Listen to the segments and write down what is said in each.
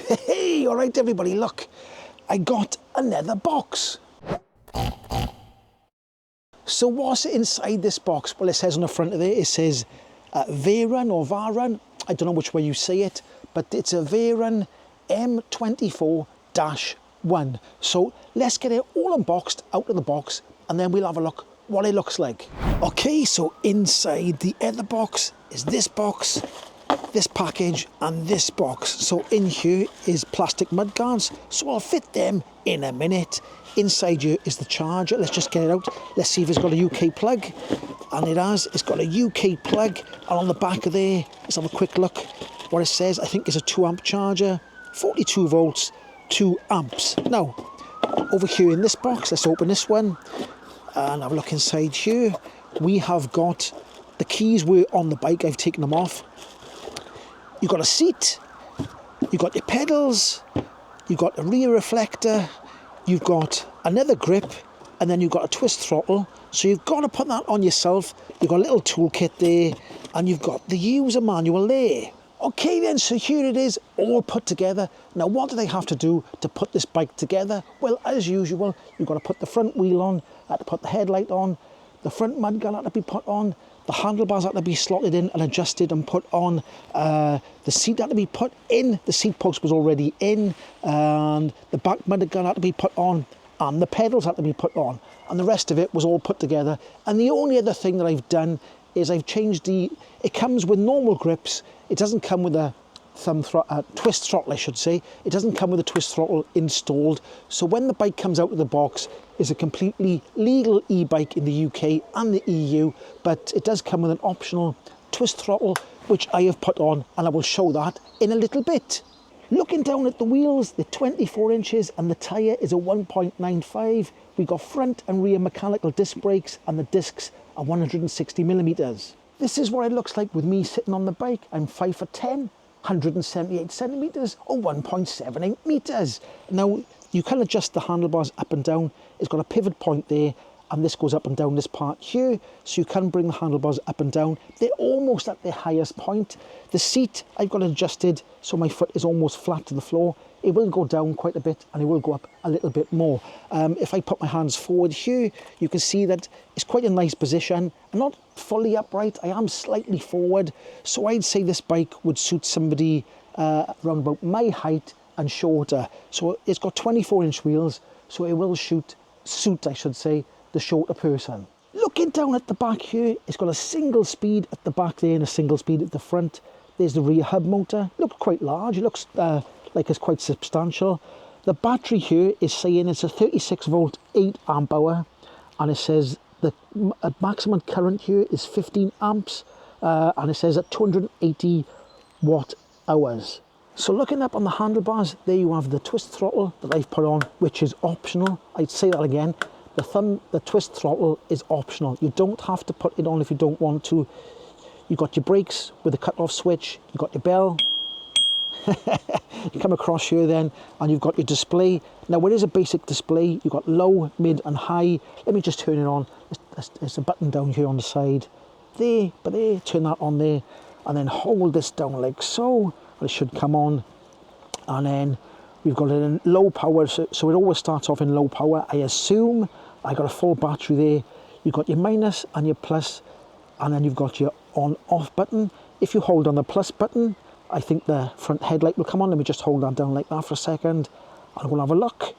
Hey, all right, everybody, look, I got another box. So what's inside this box? Well, it says on the front of it, it says Varun or Varun, I don't know which way you say it, but it's a Varun M24-1. So let's get it all unboxed out of the box, and then we'll have a look what it looks like. Okay, so inside the other box is this box, this package, and this box. So in here is plastic mud guards, so I'll fit them in a minute. Inside here is the charger. Let's just get it out. Let's see if it's got a UK plug. And it has. It's got a UK plug. And on the back of there, let's have a quick look. What it says, I think, is a 2-amp charger. 42 volts, 2 amps. Now, over here in this box, let's open this one and have a look inside here. We have got the keys were on the bike. I've taken them off. You've got a seat. You've got your pedals. You've got a rear reflector. You've got another grip, and then you've got a twist throttle. So you've got to put that on yourself. You've got a little toolkit there, and you've got the user manual there. Okay then, so here it is, all put together. Now what do they have to do to put this bike together? Well, as usual, you've got to put the front wheel on, had to put the headlight on, the front mudguard had to be put on, the handlebars had to be slotted in and adjusted and put on, the seat had to be put in, the seat post was already in, and the back mudguard had to be put on, and the pedals had to be put on, and the rest of it was all put together. And the only other thing that I've done is I've changed it comes with normal grips. It doesn't come with a twist throttle, I should say. It doesn't come with a twist throttle installed. So when the bike comes out of the box, it's a completely legal e-bike in the UK and the EU, but it does come with an optional twist throttle, which I have put on, and I will show that in a little bit. Looking down at the wheels, they're 24 inches and the tyre is a 1.95. We've got front and rear mechanical disc brakes, and the discs are 160 millimeters. This is what it looks like with me sitting on the bike. I'm 5'10", 178 centimeters or 1.78 meters. Now you can adjust the handlebars up and down. It's got a pivot point there, and this goes up and down this part here, so you can bring the handlebars up and down. They're almost at their highest point. The seat I've got adjusted so my foot is almost flat to the floor. It will go down quite a bit and it will go up a little bit more. If I put my hands forward here, you can see that it's quite a nice position. I'm not fully upright, I am slightly forward, so I'd say this bike would suit somebody around about my height and shorter. So it's got 24-inch wheels, so it will suit, I should say, the shorter person. Looking down at the back here, it's got a single speed at the back there and a single speed at the front. There's the rear hub motor. It looks quite large. It looks like it's quite substantial. The battery here is saying it's a 36 volt 8 amp hour, and it says the maximum current here is 15 amps, and it says at 280 watt hours. So looking up on the handlebars, there you have the twist throttle that I've put on, which is optional. I'd say that again. The twist throttle is optional. You don't have to put it on if you don't want to. You've got your brakes with a cut-off switch. You've got your bell. You come across here then, and you've got your display. Now it is a basic display. You've got low, mid and high. Let me just turn it on. There's a button down here on the side. There, turn that on there, and then hold this down like so, and it should come on. And then we've got it in low power, so it always starts off in low power, I assume. I got a full battery there. You've got your minus and your plus, and then you've got your on-off button. If you hold on the plus button, I think the front headlight will come on. Let me just hold that down like that for a second. And we'll have a look,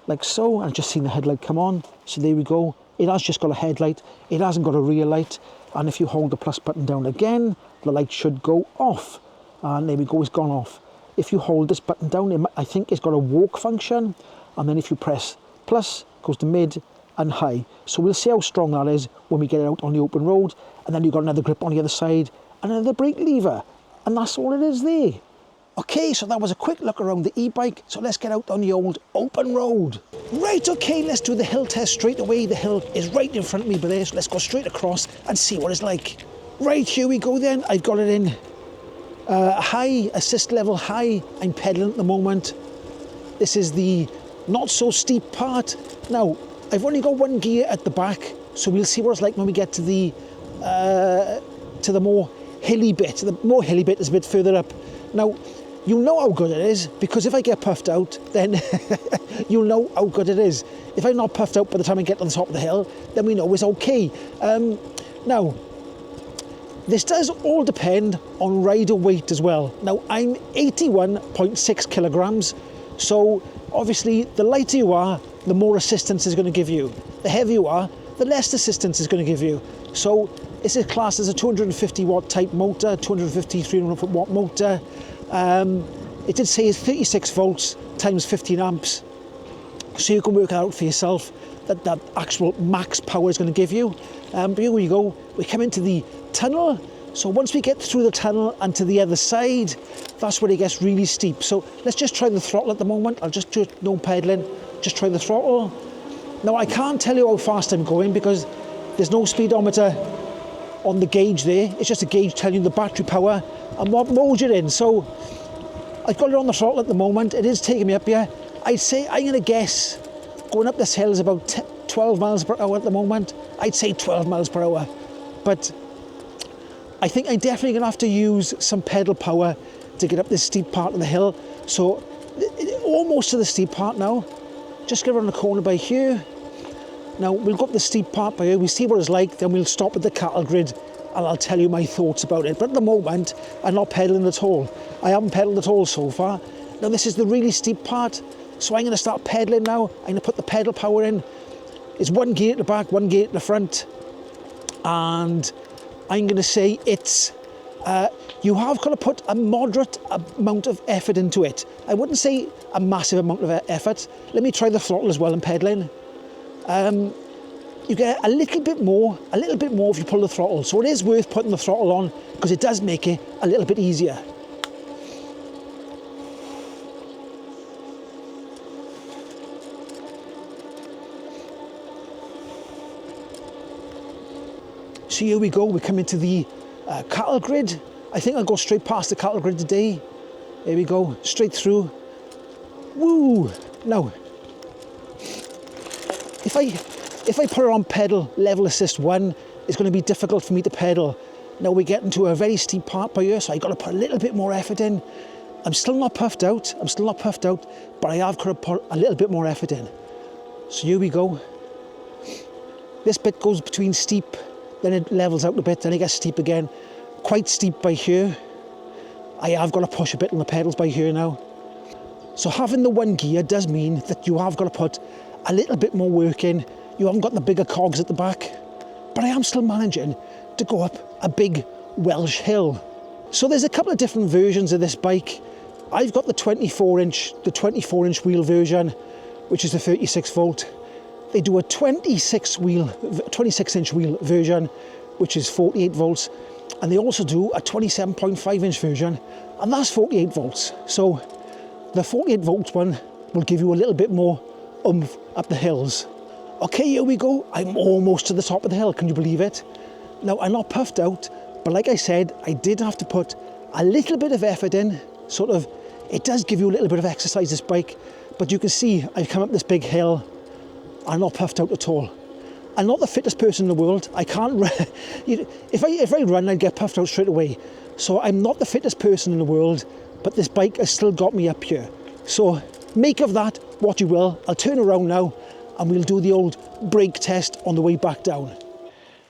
like so. I've just seen the headlight come on. So there we go. It has just got a headlight. It hasn't got a rear light. And if you hold the plus button down again, the light should go off. And there we go, it's gone off. If you hold this button down, I think it's got a walk function. And then if you press plus, it goes to mid and high. So we'll see how strong that is when we get it out on the open road. And then you've got another grip on the other side, and another brake lever. And that's all it is there. Okay, so that was a quick look around the e-bike. So let's get out on the old open road. Right, okay, let's do the hill test straight away. The hill is right in front of me there, so let's go straight across and see what it's like. Right, here we go then. I've got it in high, assist level high. I'm pedaling at the moment. This is the not so steep part. Now, I've only got one gear at the back, so we'll see what it's like when we get to the more hilly bit. The more hilly bit is a bit further up. Now, you know how good it is, because if I get puffed out, then you'll know how good it is. If I'm not puffed out by the time I get to the top of the hill, then we know it's okay. Now, this does all depend on rider weight as well. Now, I'm 81.6 kilograms, so obviously the lighter you are, the more assistance it's going to give you. The heavier you are, the less assistance it's going to give you. So this is classed as a 250 watt type motor, 250, 300 watt motor. It did say it's 36 volts times 15 amps. So you can work out for yourself that actual max power is going to give you. But here we go, we come into the tunnel. So once we get through the tunnel and to the other side, that's where it gets really steep. So let's just try the throttle at the moment. I'll just do it, no pedaling, just try the throttle. Now I can't tell you how fast I'm going because there's no speedometer on the gauge there. It's just a gauge telling you the battery power and what mode you're in. So I've got it on the throttle at the moment. It is taking me up here. I'd say, I'm going to guess, going up this hill is about 12 miles per hour at the moment. I'd say 12 miles per hour. But I think I'm definitely going to have to use some pedal power to get up this steep part of the hill. So almost to the steep part now. Just get around the corner by here. Now we'll go up the steep part by here, we'll see what it's like, then we'll stop at the cattle grid and I'll tell you my thoughts about it. But at the moment, I'm not pedaling at all. I haven't pedaled at all so far. Now this is the really steep part, so I'm going to start pedaling now. I'm going to put the pedal power in. It's one gear at the back, one gear at the front. And I'm going to say it's, you have got to put a moderate amount of effort into it. I wouldn't say a massive amount of effort. Let me try the throttle as well and pedaling. You get a little bit more if you pull the throttle. So it is worth putting the throttle on because it does make it a little bit easier. So here we go, we come into the cattle grid. I think I'll go straight past the cattle grid today. Here we go, straight through. Woo! Now, if I put it on pedal level assist 1, it's going to be difficult for me to pedal. Now we're getting to a very steep part by here, so I got to put a little bit more effort in. I'm still not puffed out, but I have got to put a little bit more effort in. So here we go. This bit goes between steep, then it levels out a bit, then it gets steep again. Quite steep by here. I have got to push a bit on the pedals by here now. So having the one gear does mean that you have got to put a little bit more work in. You haven't got the bigger cogs at the back, but I am still managing to go up a big Welsh hill. So there's a couple of different versions of this bike. I've got the 24-inch wheel version, which is the 36 volt. They do a 26-inch wheel version, which is 48 volts. And they also do a 27.5-inch version, and that's 48 volts. So the 48 volts one will give you a little bit more oomph up the hills. Okay, here we go. I'm almost to the top of the hill, can you believe it? Now, I'm not puffed out, but like I said, I did have to put a little bit of effort in. Sort of, it does give you a little bit of exercise, this bike, but you can see I've come up this big hill. I'm not puffed out at all. I'm not the fittest person in the world. I can't run. If I run, I'd get puffed out straight away. So I'm not the fittest person in the world, but this bike has still got me up here. So make of that what you will. I'll turn around now and we'll do the old brake test on the way back down.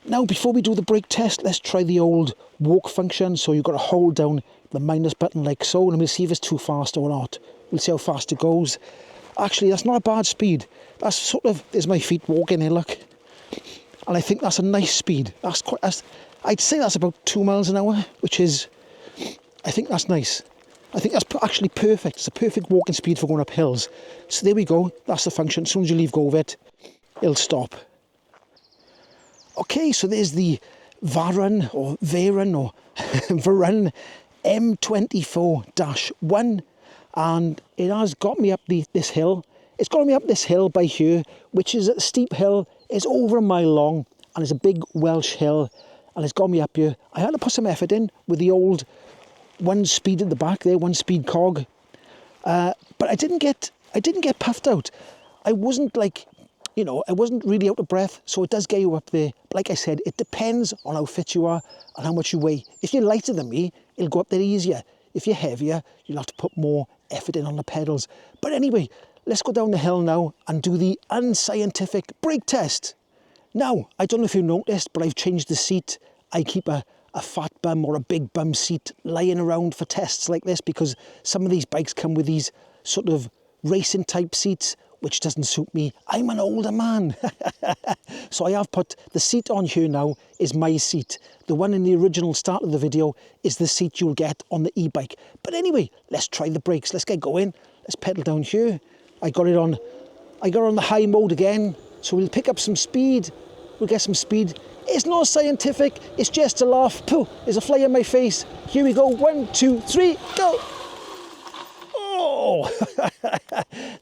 Now, before we do the brake test, let's try the old walk function. So you've got to hold down the minus button like so, and we'll see if it's too fast or not. We'll see how fast it goes. Actually, that's not a bad speed. That's sort of, there's my feet walking here, look. And I think that's a nice speed. I'd say that's about 2 miles an hour, which is, I think that's nice. I think that's actually perfect. It's a perfect walking speed for going up hills. So there we go. That's the function. As soon as you leave go of it, it'll stop. Okay, so there's the Varun M24-1, and it has got me up this hill. It's got me up this hill by here, which is a steep hill. It's over a mile long, and it's a big Welsh hill, and it's got me up here. I had to put some effort in with the old one speed at the back there, one speed cog, but I didn't get puffed out. I wasn't like, I wasn't really out of breath, so it does get you up there. But like I said, it depends on how fit you are and how much you weigh. If you're lighter than me, it'll go up there easier. if you're heavier, you'll have to put more effort in on the pedals. But anyway, let's go down the hill now and do the unscientific brake test. Now, I don't know if you noticed, but I've changed the seat. I keep a fat bum or a big bum seat lying around for tests like this, because some of these bikes come with these sort of racing type seats, which doesn't suit me. I'm an older man. So I have put the seat on here now is my seat. The one in the original start of the video is the seat you'll get on the e-bike. But anyway, let's try the brakes. Let's get going. Let's pedal down here. I got it on the high mode again. So we'll pick up some speed. We'll get some speed. It's not scientific, it's just a laugh. Pooh, there's a fly in my face. Here we go, 1, 2, 3, go. Oh!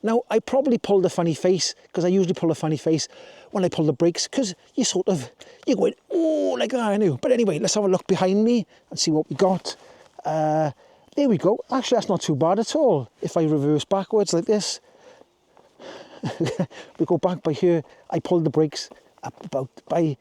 Now, I probably pulled a funny face, because I usually pull a funny face when I pull the brakes, because you're going, oh, like that, I know. But anyway, let's have a look behind me and see what we got. There we go. Actually, that's not too bad at all. If I reverse backwards like this, we go back by here. I pulled the brakes up about by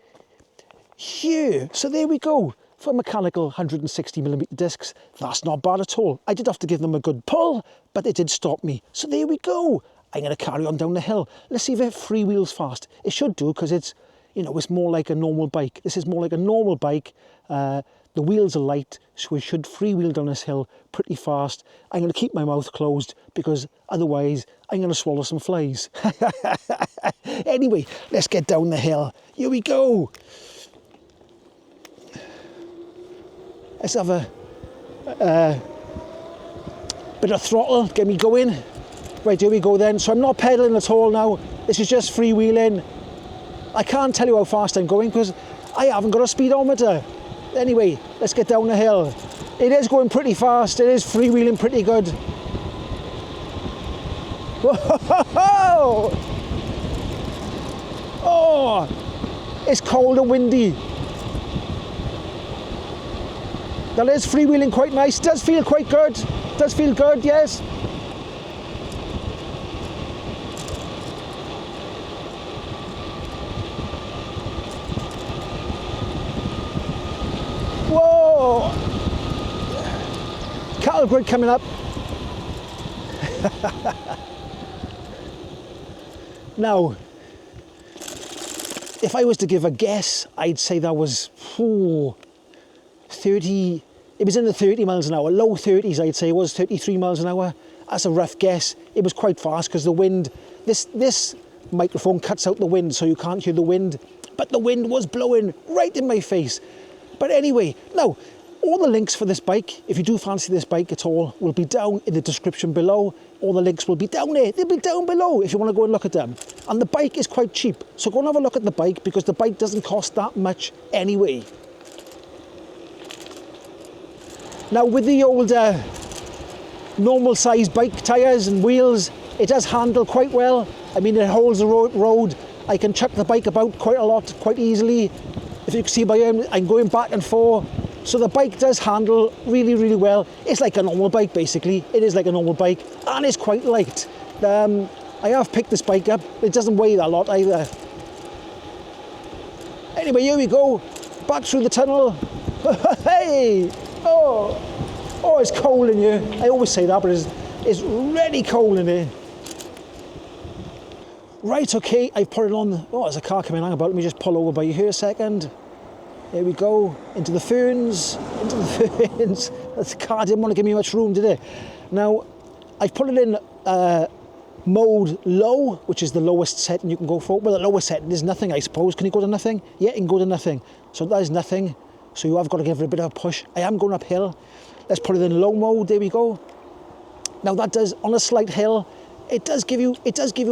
here. So there we go. For mechanical 160mm discs, that's not bad at all. I did have to give them a good pull, but it did stop me. So there we go. I'm going to carry on down the hill. Let's see if it freewheels fast. It should do, because it's, you know, it's more like a normal bike. This is more like a normal bike. The wheels are light, so it should freewheel down this hill pretty fast. I'm going to keep my mouth closed, because otherwise I'm going to swallow some flies. Anyway, let's get down the hill. Here we go. Let's have a bit of throttle, get me going. Right, here we go then. So I'm not pedaling at all now. This is just freewheeling. I can't tell you how fast I'm going, because I haven't got a speedometer. Anyway, let's get down the hill. It is going pretty fast. It is freewheeling pretty good. Whoa! Oh, it's cold and windy. That is freewheeling quite nice. Does feel quite good. Does feel good, yes. Whoa! Cattle grid coming up. Now, if I was to give a guess, I'd say that was 30, it was in the 30 miles an hour, low 30s I'd say. It was 33 miles an hour. That's a rough guess. It was quite fast, because the wind, this microphone cuts out the wind, so you can't hear the wind, but the wind was blowing right in my face. But anyway, now, all the links for this bike, if you do fancy this bike at all, will be down in the description below. All the links will be down there. They'll be down below if you want to go and look at them. And the bike is quite cheap, so go and have a look at the bike, because the bike doesn't cost that much anyway. Now, with the older normal size bike tyres and wheels, it does handle quite well. I mean, it holds the road. I can chuck the bike about quite a lot, quite easily. If you can see by him, I'm going back and forth. So the bike does handle really, really well. It's like a normal bike, basically. It is like a normal bike, and it's quite light. I have picked this bike up. It doesn't weigh that lot either. Anyway, here we go. Back through the tunnel. Hey! Oh, it's cold in here. I always say that, but it's really cold in here. Right, okay, I've put it on. Oh, there's a car coming along about. Let me just pull over by you here a second. There we go, into the ferns, into the ferns. The car didn't want to give me much room, did it? Now, I've put it in mode low, which is the lowest setting you can go for. Well, the lowest setting is nothing, I suppose. Can you go to nothing? Yeah, you can go to nothing. So that is nothing. So you have got to give it a bit of a push. I am going uphill. Let's put it in low mode. There we go. Now that does, on a slight hill, it does give you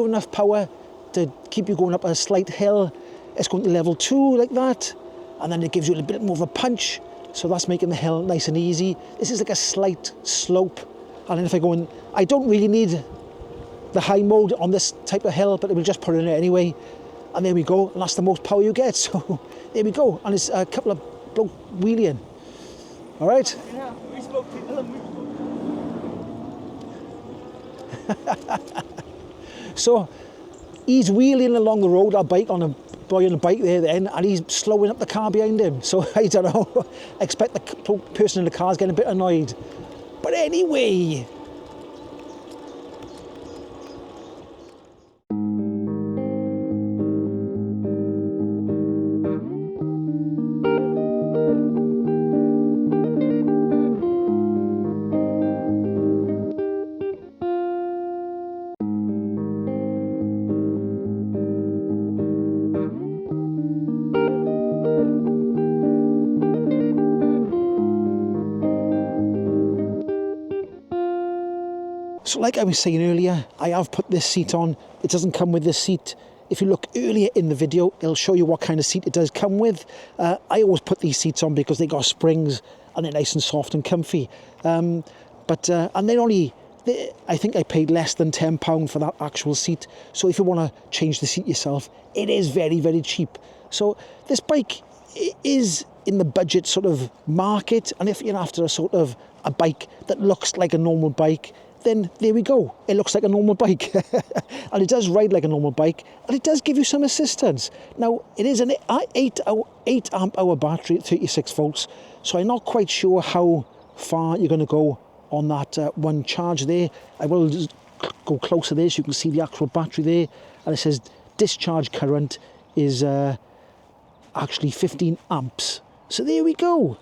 enough power to keep you going up a slight hill. It's going to level 2 like that, and then it gives you a little bit more of a punch. So that's making the hill nice and easy. This is like a slight slope, and then if I go in, I don't really need the high mode on this type of hill, but we'll just put it in there anyway. And there we go. And that's the most power you get. So there we go. And it's a couple of bloke wheeling. All right. Yeah, we spoke to him. So he's wheeling along the road, our bike on a boy on a bike there then, and he's slowing up the car behind him. So I don't know. I expect the person in the car is getting a bit annoyed. But anyway, so like I was saying earlier, I have put this seat on. It doesn't come with this seat. If you look earlier in the video, it'll show you what kind of seat it does come with. I always put these seats on because they got springs and they're nice and soft and comfy. And they're only, I think I paid less than £10 for that actual seat. So if you want to change the seat yourself, it is very, very cheap. So this bike is in the budget sort of market. And if you're after a sort of a bike that looks like a normal bike, then there we go. It looks like a normal bike. And it does ride like a normal bike. And it does give you some assistance. Now, it is an 8 amp hour battery at 36 volts. So I'm not quite sure how far you're going to go on that one charge there. I will just go closer there so you can see the actual battery there. And it says discharge current is actually 15 amps. So there we go.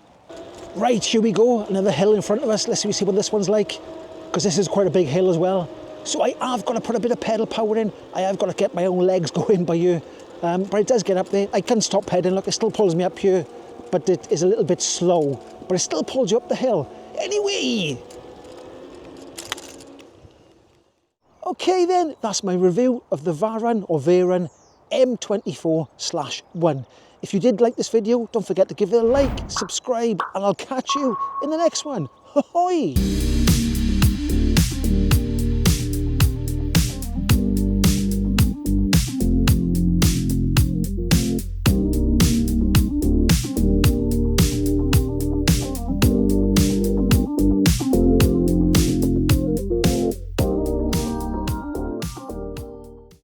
Right, here we go. Another hill in front of us. Let's see what this one's like, because this is quite a big hill as well. So I have got to put a bit of pedal power in. I have got to get my own legs going by here. But it does get up there. I can stop pedaling. Look, it still pulls me up here, but it is a little bit slow. But it still pulls you up the hill. Anyway. Okay then, that's my review of the Varun M24/1. If you did like this video, don't forget to give it a like, subscribe, and I'll catch you in the next one. Ahoy!